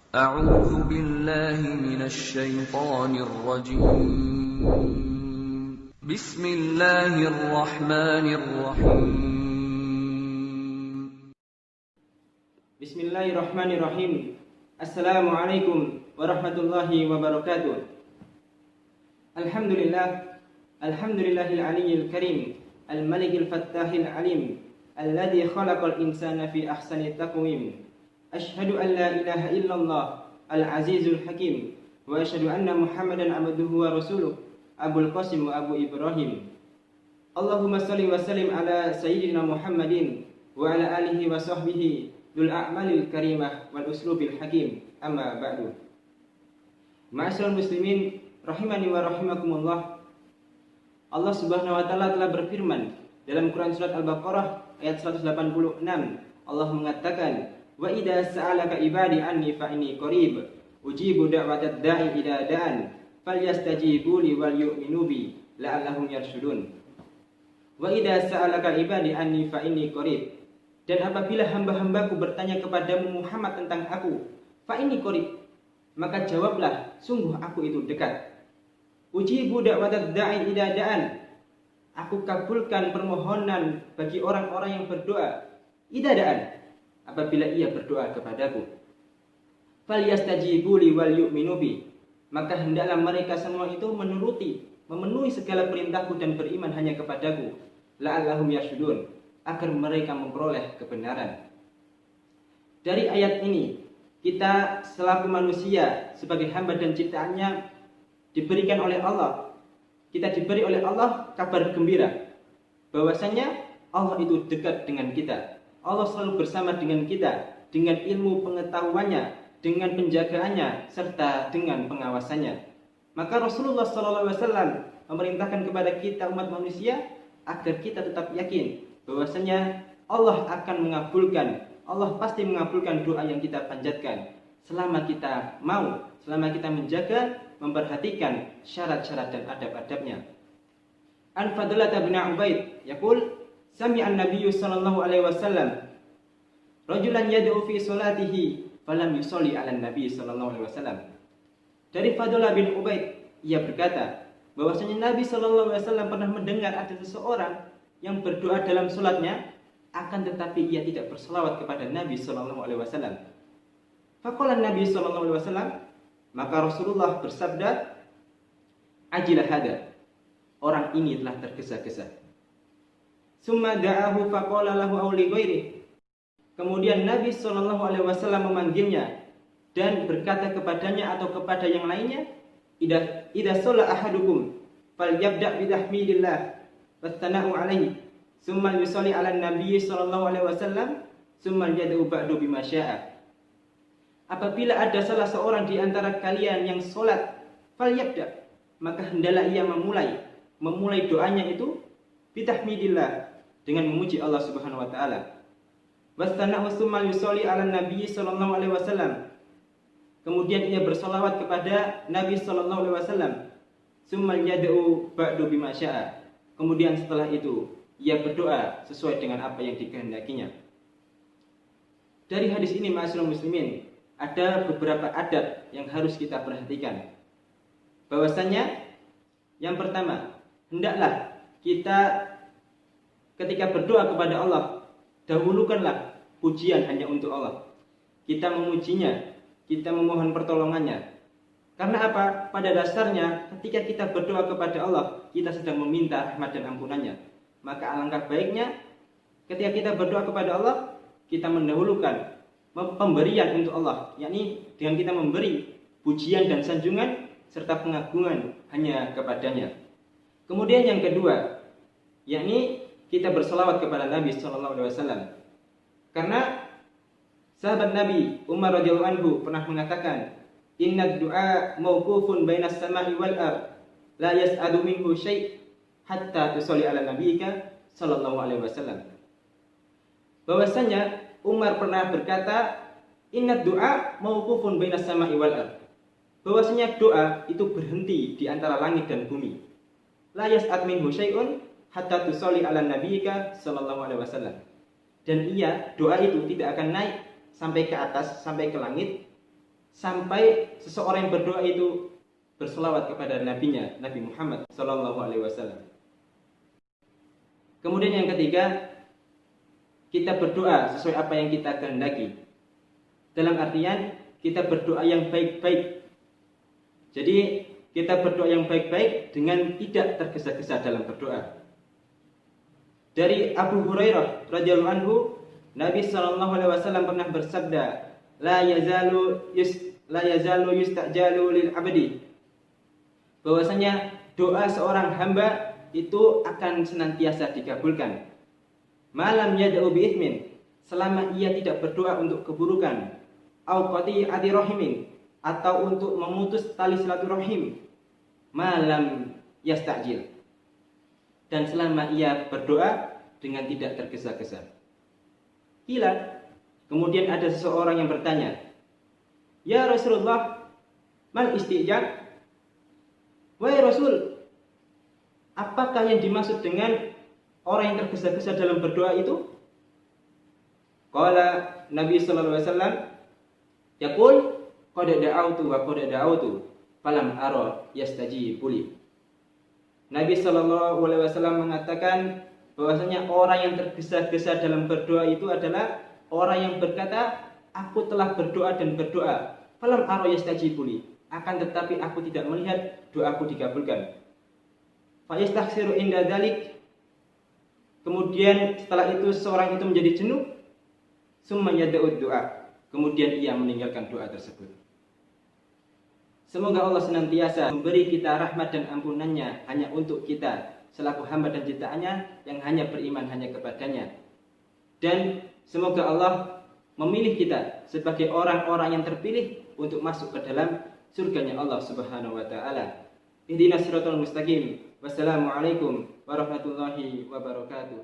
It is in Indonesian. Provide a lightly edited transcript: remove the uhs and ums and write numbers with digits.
أعوذ بالله من الشيطان الرجيم. بسم الله الرحمن الرحيم. Bismillahirrahmanirrahim. Assalamualaikum warahmatullahi wabarakatuh. Alhamdulillahil aliyyil karim, al-malikil fattahil alim, alladzi khalaqal insana fi ahsani taqwim. Asyhadu an la ilaha illallah al-azizul hakim wa asyhadu anna Muhammadan abduhu wa rasuluh, Abul Qasim wa Abu Ibrahim. Allahumma shalli wa sallim ala sayyidina Muhammadin wa ala alihi wa sahbihi dul a'malil karimah wal uslubil hakim, amma ba'du. Ma'asyiral muslimin rahimani wa rahimakumullah. Allah Subhanahu wa taala telah berfirman dalam Quran surat Al-Baqarah ayat 186. Allah mengatakan, "Wa idza sa'alaka ibadi anni fa inni qarib, ujibu da'watad da'i idza da'an, falyastajibu li wal yu'minu bi la'allahum yarshudun." Wa idza sa'alaka ibadi anni fa inni qarib. Dan apabila hamba-hambaku bertanya kepadamu Muhammad tentang aku, fa inni qarib, maka jawablah, sungguh aku itu dekat. Ujibu da'watad da'i idza da'an, aku kabulkan permohonan bagi orang-orang yang berdoa, idza da'an, apabila ia berdoa kepadaku. Falyastajibu li wal yu'minu bi, maka hendaklah mereka semua itu memenuhi segala perintahku dan beriman hanya kepadaku, la'allahum yarshudun, agar mereka memperoleh kebenaran. Dari ayat ini, kita selaku manusia sebagai hamba dan ciptaannya diberikan oleh Allah. Kita diberi oleh Allah kabar gembira bahwasanya Allah itu dekat dengan kita. Allah selalu bersama dengan kita dengan ilmu pengetahuannya, dengan penjagaannya serta dengan pengawasannya. Maka Rasulullah SAW memerintahkan kepada kita umat manusia agar kita tetap yakin bahwasanya Allah akan mengabulkan, Allah pasti mengabulkan doa yang kita panjatkan selama kita mau, selama kita menjaga, memperhatikan syarat-syarat dan adab-adabnya. An Fadlah bin Ubaid yaqul, sami'a an-nabiyyu sallallahu alaihi wasallam rajulan yad'u fi salatihi falam yusalli 'ala an-nabi sallallahu alaihi wasallam. Dari Fadlah bin Ubaid, ia berkata bahwasanya Nabi sallallahu alaihi wasallam pernah mendengar ada seseorang yang berdoa dalam salatnya, akan tetapi ia tidak berselawat kepada Nabi sallallahu alaihi wasallam. Faqala Nabi sallallahu alaihi wasallam, maka Rasulullah bersabda, ajilah hada, orang ini telah tergesa-gesa. Summa da'ahu faqala lahu aw li ghairihi. Kemudian Nabi sallallahu alaihi wasallam memanggilnya dan berkata kepadanya atau kepada yang lainnya, idza shalla ahadukum falyabda' bi tahmidillah wastana'u alaihi, summa yusalli 'ala nabi sallallahu alaihi wasallam, summa yad'u ba'du bima syaa. Apabila ada salah seorang di antara kalian yang salat, falyabda, maka hendaklah ia memulai doanya itu bitahmidillah, dengan memuji Allah Subhanahu wa taala. Wastana'u summa yusalli 'ala nabi sallallahu alaihi wasallam. Kemudian ia bersolawat kepada Nabi sallallahu alaihi wasallam, summa yad'u ba'du bima syaa. Kemudian setelah itu ia berdoa sesuai dengan apa yang dikehendakinya. Dari hadis ini, ma'asyiral muslimin, ada beberapa adab yang harus kita perhatikan. Bahwasanya yang pertama, hendaklah kita ketika berdoa kepada Allah, dahulukanlah pujian hanya untuk Allah. Kita memujinya, kita memohon pertolongannya. Karena apa? Pada dasarnya ketika kita berdoa kepada Allah, kita sedang meminta rahmat dan ampunannya. Maka alangkah baiknya ketika kita berdoa kepada Allah, kita mendahulukan pemberian untuk Allah, yakni dengan kita memberi pujian dan sanjungan serta pengagungan hanya kepadanya. Kemudian yang kedua, yakni kita berselawat kepada Nabi sallallahu alaihi wasallam. Karena sahabat Nabi Umar radhiyallahu anhu pernah mengatakan, inna du'a mawqufun bainas sama'i wal ard, la yas'adu minhu syai' hatta tusalli 'ala nabiyyika sallallahu alaihi wasallam. Bahwasanya Umar pernah berkata, inna du'a mawqufun bainas sama'i wal ard. Bahwasanya doa itu berhenti di antara langit dan bumi. La yas'ad minhu syai'un hatta tusalli 'ala nabiyyika sallallahu alaihi wasallam. Dan doa itu tidak akan naik sampai ke atas, sampai ke langit, sampai seseorang yang berdoa itu berselawat kepada nabinya, Nabi Muhammad sallallahu alaihi wasallam. Kemudian yang ketiga, kita berdoa sesuai apa yang kita kehendaki. Dalam artian kita berdoa yang baik-baik. Jadi kita berdoa yang baik-baik dengan tidak tergesa-gesa dalam berdoa. Dari Abu Hurairah radhiyallahu anhu, Nabi sallallahu alaihi wasallam pernah bersabda, la yazalu yustajalu lil abdi. Bahwasanya doa seorang hamba itu akan senantiasa dikabulkan. Malam yad'u bi itsmin, selama ia tidak berdoa untuk keburukan, au qati'ati rahimin, atau untuk memutus tali silaturahim, malam yastajil, dan selama ia berdoa dengan tidak tergesa-gesa. Kemudian ada seseorang yang bertanya, ya Rasulullah, mal istijab? Wahai Rasul, apakah yang dimaksud dengan orang yang tergesa-gesa dalam berdoa itu? Qala Nabi sallallahu alaihi wasallam, yaqul qad da'autu wa qad da'autu falam ara yastajib li. Nabi sallallahu alaihi wasallam mengatakan bahwasanya orang yang tergesa-gesa dalam berdoa itu adalah orang yang berkata, aku telah berdoa dan berdoa, falam ara yastajib li, akan tetapi aku tidak melihat doaku dikabulkan. Fa yastaghfiru inda dzalik, kemudian setelah itu seorang itu menjadi jenuh, summa yad'u doa, kemudian ia meninggalkan doa tersebut. Semoga Allah senantiasa memberi kita rahmat dan ampunannya hanya untuk kita selaku hamba dan ciptaannya yang hanya beriman hanya kepadanya. Dan semoga Allah memilih kita sebagai orang-orang yang terpilih untuk masuk ke dalam surganya Allah Subhanahu wa taala. Ihdinas siratal mustaqim. Wassalamualaikum warahmatullahi wabarakatuh.